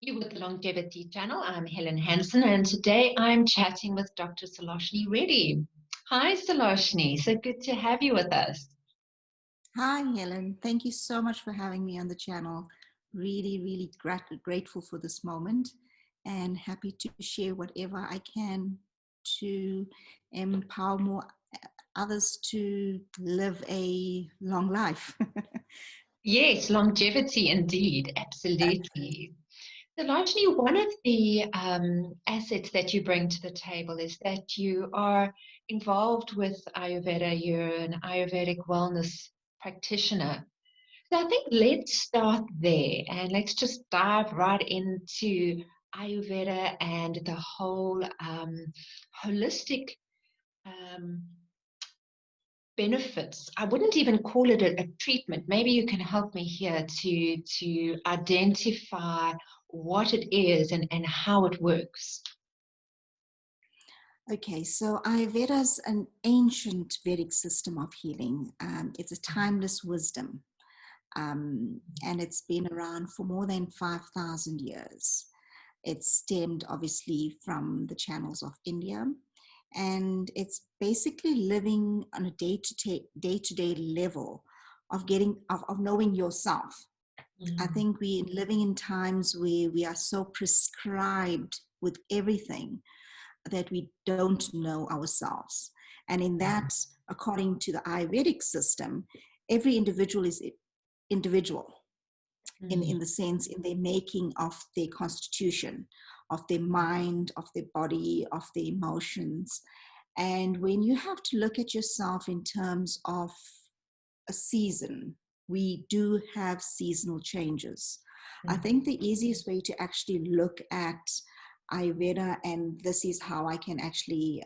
You with the Longevity Channel. I'm Helen Hansen, and today I'm chatting with Dr. Salochanee Reddy. Hi, Salochanee. So good to have you with us. Hi, Helen. Thank you so much for having me on the channel. Really grateful for this moment and happy to share whatever I can to empower more others to live a long life. Yes, longevity indeed. Absolutely. Salochanee, one of the assets that you bring to the table is that you are involved with Ayurveda. You're an Ayurvedic wellness practitioner. So I think let's start there and let's just dive right into Ayurveda and the whole holistic um, benefits. I wouldn't even call it a treatment. Maybe you can help me here to identify what it is and how it works. Okay, so Ayurveda is an ancient Vedic system of healing. It's a timeless wisdom, and it's been around for more than 5,000 years. It stemmed obviously from the channels of India, and it's basically living on a day-to-day level of knowing yourself. I Mm. think we're living in times where we are so prescribed with everything that we don't know ourselves. And in that, according to the Ayurvedic system, every individual is individual in Mm. the sense in their making of their constitution, of their mind, of their body, of their emotions. And when you have to look at yourself in terms of a season, we do have seasonal changes. I Mm. think the easiest way to actually look at Ayurveda, and this is how I can actually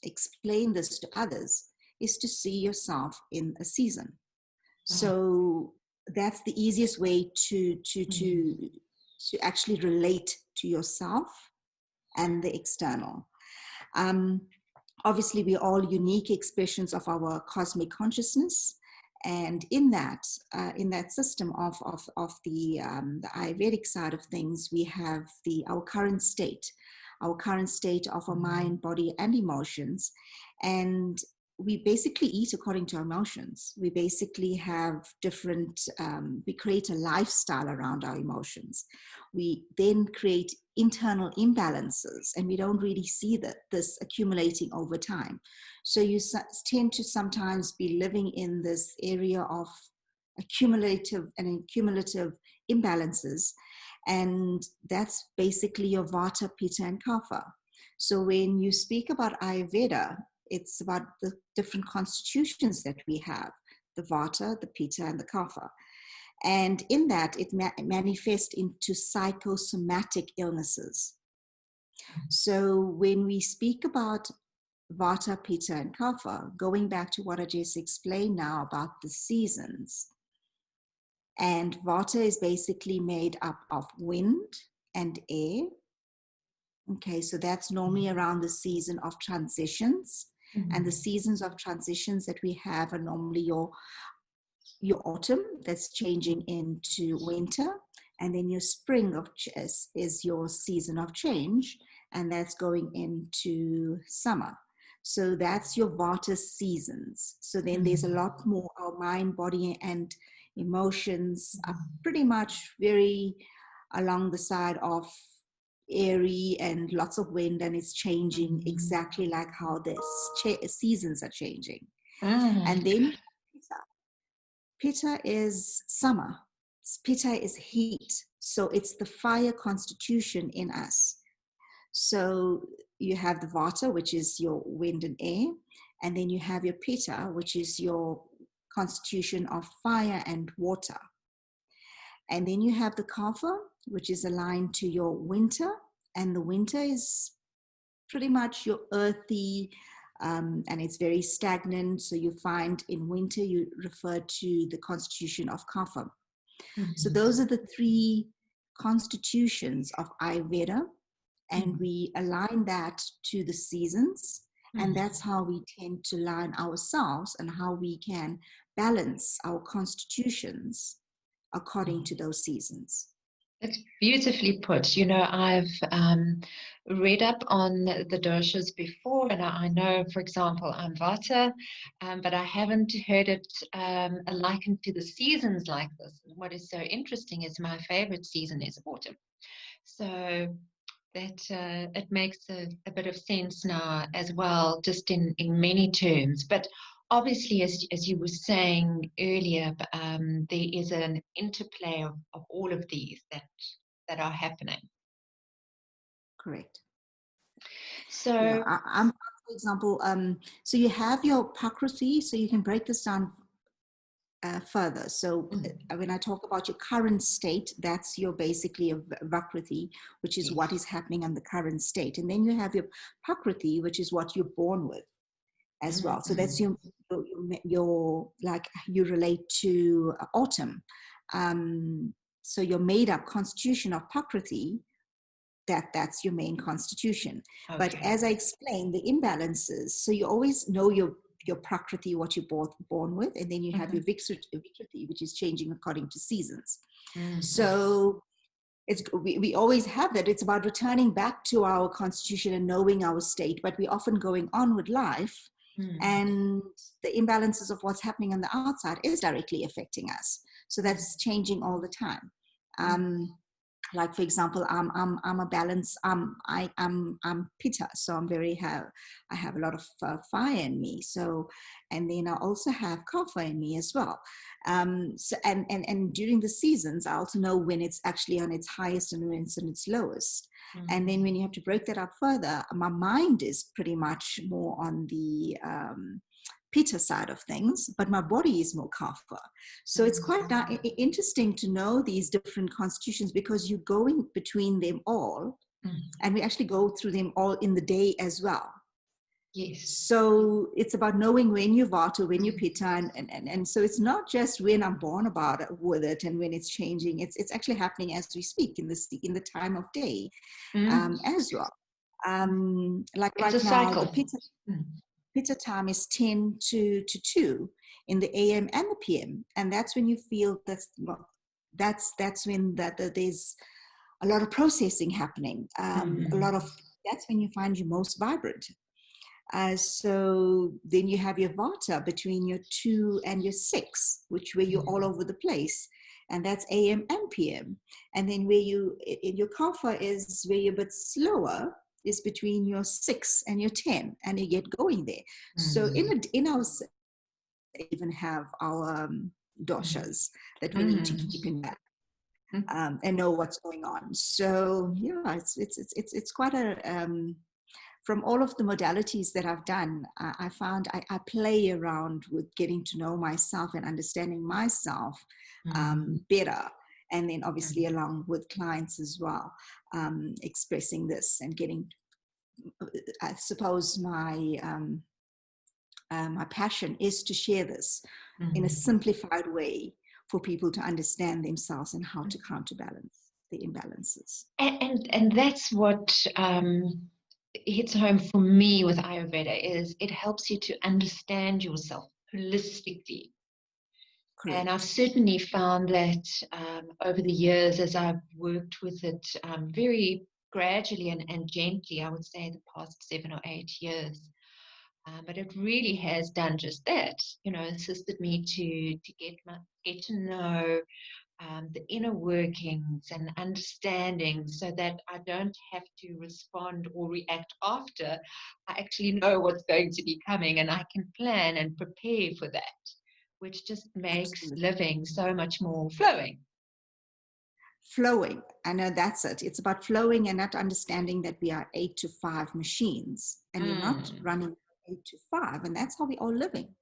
explain this to others, is to see yourself in a season. Oh. So that's the easiest way to actually relate to yourself and the external. Um, Obviously, we're all unique expressions of our cosmic consciousness, and in that system of the Ayurvedic side of things, we have our current state of our mind, body, and emotions, and we basically eat according to our emotions. We basically have different, we create a lifestyle around our emotions. We then create internal imbalances, and we don't really see this accumulating over time. So you tend to sometimes be living in this area of accumulative imbalances, and that's basically your vata, pitta, and kapha. So when you speak about Ayurveda, it's about the different constitutions that we have, the vata, the pitta, and the kapha. And in that, it manifests into psychosomatic illnesses. So when we speak about vata, pitta, and kapha, going back to what I just explained now about the seasons, and vata is basically made up of wind and air. Okay, so that's normally around the season of transitions. And the Mm. seasons of transitions that we have are normally your autumn, that's changing into winter, and then your spring is your season of change, and that's going into summer. So that's your vata seasons. So then there's a Mm. lot more. Our mind, body, and emotions are pretty much very along the side of airy and lots of wind, and it's changing Mm. exactly like how the seasons are changing. Mm. And then Pitta is summer. Pitta is heat. So it's the fire constitution in us. So you have the Vata, which is your wind and air. And then you have your Pitta, which is your constitution of fire and water. And then you have the Kapha, which is aligned to your winter. And the winter is pretty much your earthy, and it's very stagnant. So you find in winter, you refer to the constitution of Kapha. So Mm. those are the three constitutions of Ayurveda, and Mm. we align that to the seasons. And Mm. that's how we tend to align ourselves and how we can balance our constitutions according to those seasons. It's beautifully put. You know, I've read up on the doshas before, and I know, for example, I'm Vata, but I haven't heard it likened to the seasons like this. And what is so interesting is my favorite season is autumn. So that it makes a bit of sense now as well, just in many terms. But obviously, as you were saying earlier, there is an interplay of all of these that are happening. Correct. Yeah, So, I'm, for example, so you have your Prakriti, so you can break this down further. So when I talk about your current state, that's your basically a Vakriti, which is yes. what is happening on the current state. And then you have your Prakriti, which is what you're born with as well. So that's your like you relate to autumn. So your made up constitution of Prakriti, that's your main constitution. Okay. But as I explained, the imbalances, so you always know your prakriti, what you're born with, and then you have your vikriti, which is changing according to seasons. So we always have that. It's about returning back to our constitution and knowing our state, but we're often going on with life, and the imbalances of what's happening on the outside is directly affecting us. So that's changing all the time. Like for example, I'm a balance. I'm pitta, so I have a lot of fire in me. So, and then I also have kapha in me as well. So and during the seasons, I also know when it's actually on its highest and when it's on its lowest. And then when you have to break that up further, my mind is pretty much more on the pitta side of things, but my body is more kapha. So it's quite interesting to know these different constitutions because you're going between them all, and we actually go through them all in the day as well. Yes. So it's about knowing when you're Vata, when you're Pitta, and so it's not just when I'm born about it, with it and when it's changing. It's actually happening as we speak in the time of day as well. Like it's right a now, cycle. the Pitta time is 10 to 2 in the AM and the PM, and that's when you feel that's when there's a lot of processing happening. That's when you find you most vibrant. So then you have your Vata between your 2 and your 6, where you're all over the place, and that's AM and PM. And then where you in your Kapha is where you're a bit slower, is between your 6 and your 10, and you get going there. So in our even have our doshas that we need to keep in mind and know what's going on. So yeah, it's quite a from all of the modalities that I've done, I found I play around with getting to know myself and understanding myself better. And then obviously along with clients as well, expressing this and getting, I suppose my passion is to share this in a simplified way for people to understand themselves and how to counterbalance the imbalances. And that's what hits home for me with Ayurveda is it helps you to understand yourself holistically. Correct. And I've certainly found that over the years as I've worked with it very gradually and gently, I would say the past 7 or 8 years. But it really has done just that, assisted me to get to know the inner workings and understanding so that I don't have to respond or react after. I actually know what's going to be coming and I can plan and prepare for that, which just makes Absolutely. living so much more flowing. Flowing. I know that's it. It's about flowing and not understanding that we are 8 to 5 machines and we're not running 8 to 5. And that's how we're all living.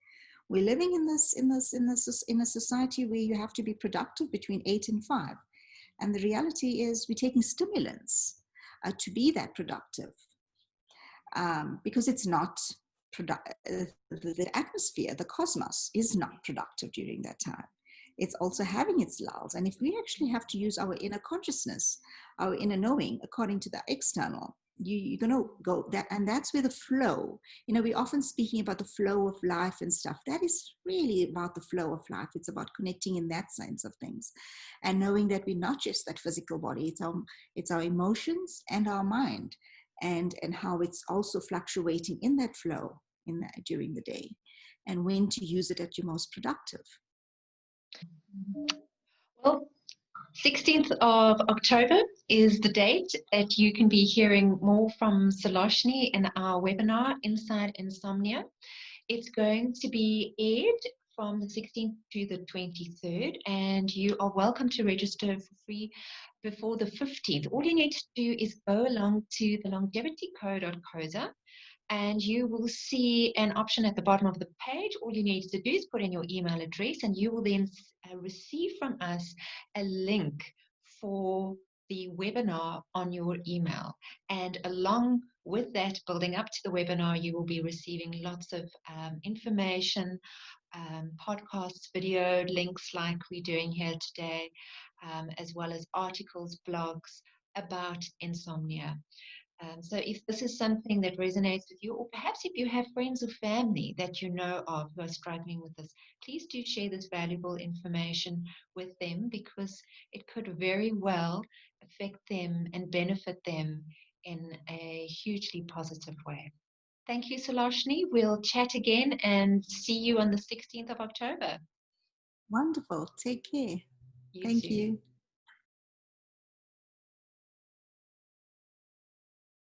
We're living in a society where you have to be productive between 8 and 5. And the reality is we're taking stimulants to be that productive because it's not the atmosphere, the cosmos is not productive during that time. It's also having its lulls. And if we actually have to use our inner consciousness, our inner knowing, according to the external, you're going to go that, and that's where the flow, we're often speaking about the flow of life and stuff. That is really about the flow of life. It's about connecting in that sense of things, and knowing that we're not just that physical body. It's our emotions and our mind, and how it's also fluctuating in that flow during the day, and when to use it at your most productive. Well, 16th of October is the date that you can be hearing more from Salochanee in our webinar, Inside Insomnia. It's going to be aired from the 16th to the 23rd, and you are welcome to register for free before the 15th. All you need to do is go along to the longevityco.coza, and you will see an option at the bottom of the page. All you need to do is put in your email address, and you will then receive from us a link for the webinar on your email. And along with that, building up to the webinar, you will be receiving lots of information, podcasts, video links like we're doing here today, as well as articles, blogs about insomnia. So if this is something that resonates with you, or perhaps if you have friends or family that you know of who are struggling with this, please do share this valuable information with them, because it could very well affect them and benefit them in a hugely positive way. Thank you, Salochanee. We'll chat again and see you on the 16th of October. Wonderful. Take care. You Thank too. you.